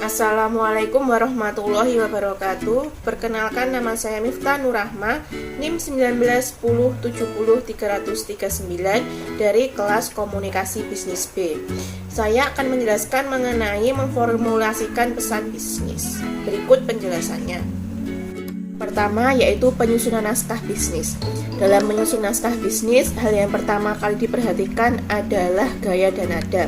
Assalamualaikum warahmatullahi wabarakatuh. Perkenalkan, nama saya Miftah Nurrahma, NIM 1910700339 dari kelas Komunikasi Bisnis B. Saya akan menjelaskan mengenai memformulasikan pesan bisnis. Berikut penjelasannya. Pertama, yaitu penyusunan naskah bisnis. Dalam menyusun naskah bisnis, hal yang pertama kali diperhatikan adalah gaya dan nada.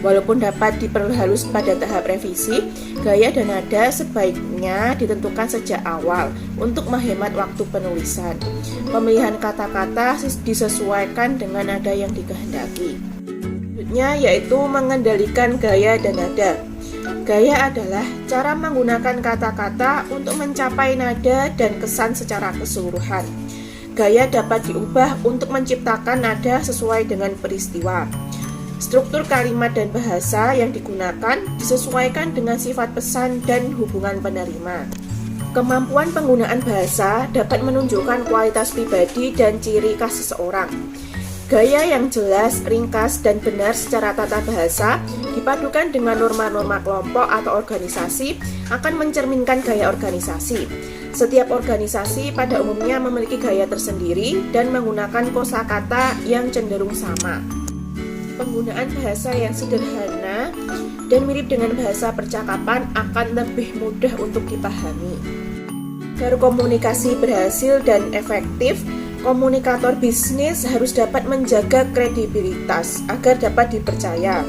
Walaupun dapat diperhalus pada tahap revisi, gaya dan nada sebaiknya ditentukan sejak awal untuk menghemat waktu penulisan. Pemilihan kata-kata disesuaikan dengan nada yang dikehendaki. Selanjutnya yaitu mengendalikan gaya dan nada. Gaya adalah cara menggunakan kata-kata untuk mencapai nada dan kesan secara keseluruhan. Gaya dapat diubah untuk menciptakan nada sesuai dengan peristiwa. Struktur kalimat dan bahasa yang digunakan disesuaikan dengan sifat pesan dan hubungan penerima. Kemampuan penggunaan bahasa dapat menunjukkan kualitas pribadi dan ciri khas seseorang. Gaya yang jelas, ringkas, dan benar secara tata bahasa dipadukan dengan norma-norma kelompok atau organisasi akan mencerminkan gaya organisasi. Setiap organisasi pada umumnya memiliki gaya tersendiri dan menggunakan kosakata yang cenderung sama. Penggunaan bahasa yang sederhana dan mirip dengan bahasa percakapan akan lebih mudah untuk dipahami. Agar komunikasi berhasil dan efektif, komunikator bisnis harus dapat menjaga kredibilitas agar dapat dipercaya.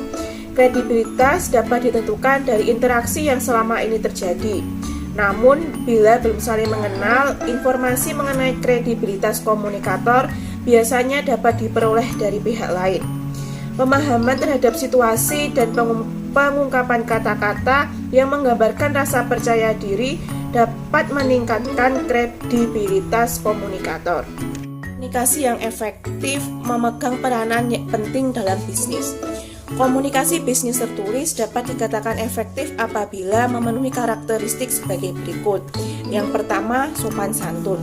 Kredibilitas dapat ditentukan dari interaksi yang selama ini terjadi. Namun, bila belum saling mengenal, informasi mengenai kredibilitas komunikator biasanya dapat diperoleh dari pihak lain. Pemahaman terhadap situasi dan pengungkapan kata-kata yang menggambarkan rasa percaya diri dapat meningkatkan kredibilitas komunikator. Komunikasi yang efektif memegang peranan penting dalam bisnis. Komunikasi bisnis tertulis dapat dikatakan efektif apabila memenuhi karakteristik sebagai berikut. Yang pertama, sopan santun.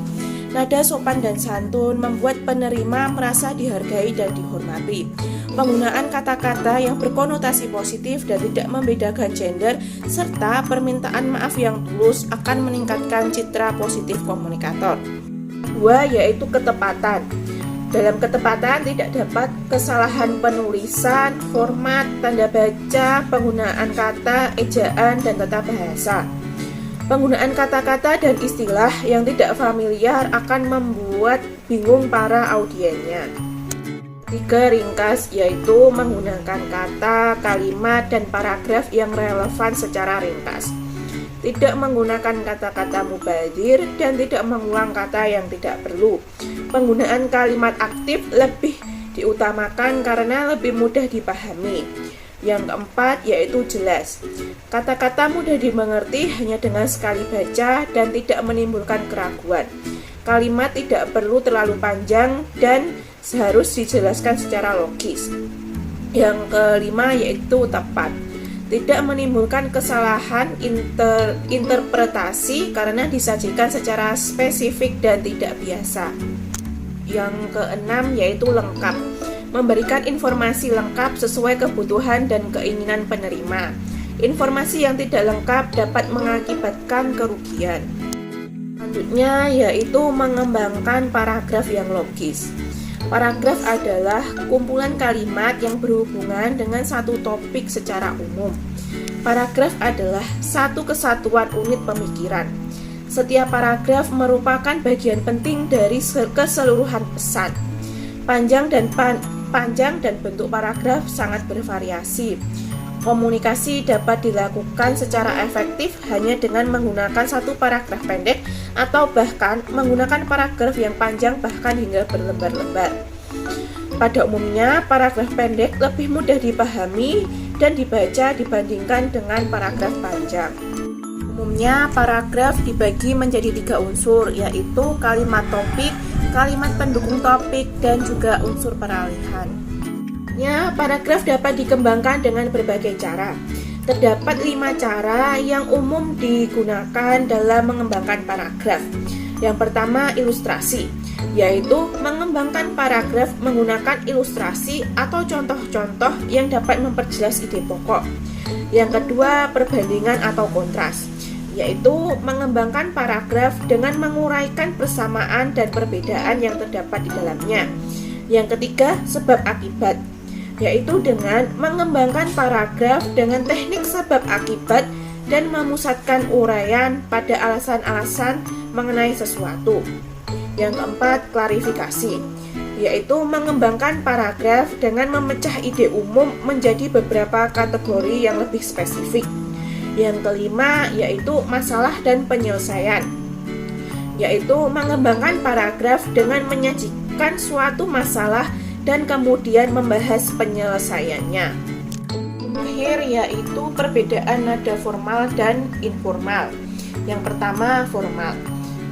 Nada sopan dan santun membuat penerima merasa dihargai dan dihormati. Penggunaan kata-kata yang berkonotasi positif dan tidak membedakan gender, serta permintaan maaf yang tulus akan meningkatkan citra positif komunikator. Dua, yaitu ketepatan. Dalam ketepatan tidak dapat kesalahan penulisan, format, tanda baca, penggunaan kata, ejaan, dan tata bahasa. Penggunaan kata-kata dan istilah yang tidak familiar akan membuat bingung para audiennya. Tiga, ringkas, yaitu menggunakan kata, kalimat, dan paragraf yang relevan secara ringkas. Tidak menggunakan kata-kata mubazir dan tidak mengulang kata yang tidak perlu. Penggunaan kalimat aktif lebih diutamakan karena lebih mudah dipahami. Yang keempat, yaitu jelas. Kata-kata mudah dimengerti hanya dengan sekali baca dan tidak menimbulkan keraguan. Kalimat tidak perlu terlalu panjang dan harus dijelaskan secara logis. Yang kelima, yaitu tepat. Tidak menimbulkan kesalahan interpretasi karena disajikan secara spesifik dan tidak biasa. Yang keenam, yaitu lengkap. Memberikan informasi lengkap sesuai kebutuhan dan keinginan penerima. Informasi yang tidak lengkap dapat mengakibatkan kerugian. Selanjutnya, yaitu mengembangkan paragraf yang logis. Paragraf adalah kumpulan kalimat yang berhubungan dengan satu topik secara umum. Paragraf adalah satu kesatuan unit pemikiran. Setiap paragraf merupakan bagian penting dari keseluruhan pesan. Panjang dan bentuk paragraf sangat bervariasi. Komunikasi dapat dilakukan secara efektif hanya dengan menggunakan satu paragraf pendek atau bahkan menggunakan paragraf yang panjang bahkan hingga berlembar-lembar. Pada umumnya, paragraf pendek lebih mudah dipahami dan dibaca dibandingkan dengan paragraf panjang. Umumnya, paragraf dibagi menjadi 3 unsur, yaitu kalimat topik, kalimat pendukung topik, dan juga unsur peralihan. Paragraf dapat dikembangkan dengan berbagai cara. Terdapat 5 cara yang umum digunakan dalam mengembangkan paragraf. Yang pertama, ilustrasi, yaitu mengembangkan paragraf menggunakan ilustrasi atau contoh-contoh yang dapat memperjelas ide pokok. Yang kedua, perbandingan atau kontras, yaitu mengembangkan paragraf dengan menguraikan persamaan dan perbedaan yang terdapat di dalamnya. Yang ketiga, sebab akibat, yaitu dengan mengembangkan paragraf dengan teknik sebab akibat dan memusatkan uraian pada alasan-alasan mengenai sesuatu. Yang keempat, klarifikasi, yaitu mengembangkan paragraf dengan memecah ide umum menjadi beberapa kategori yang lebih spesifik. Yang kelima, yaitu masalah dan penyelesaian, yaitu mengembangkan paragraf dengan menyajikan suatu masalah dan kemudian membahas penyelesaiannya. Akhir, yaitu perbedaan nada formal dan informal. Yang pertama, formal,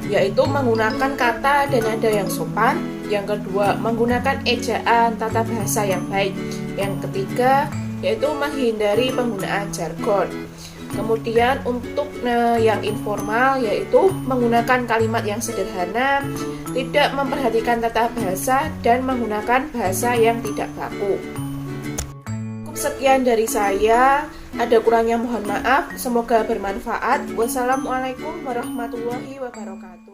yaitu menggunakan kata dan nada yang sopan. Yang kedua, menggunakan ejaan tata bahasa yang baik. Yang ketiga, yaitu menghindari penggunaan jargon. Kemudian untuk yang informal, yaitu menggunakan kalimat yang sederhana, tidak memperhatikan tata bahasa, dan menggunakan bahasa yang tidak baku. Sekian dari saya, ada kurangnya mohon maaf, semoga bermanfaat. Wassalamualaikum warahmatullahi wabarakatuh.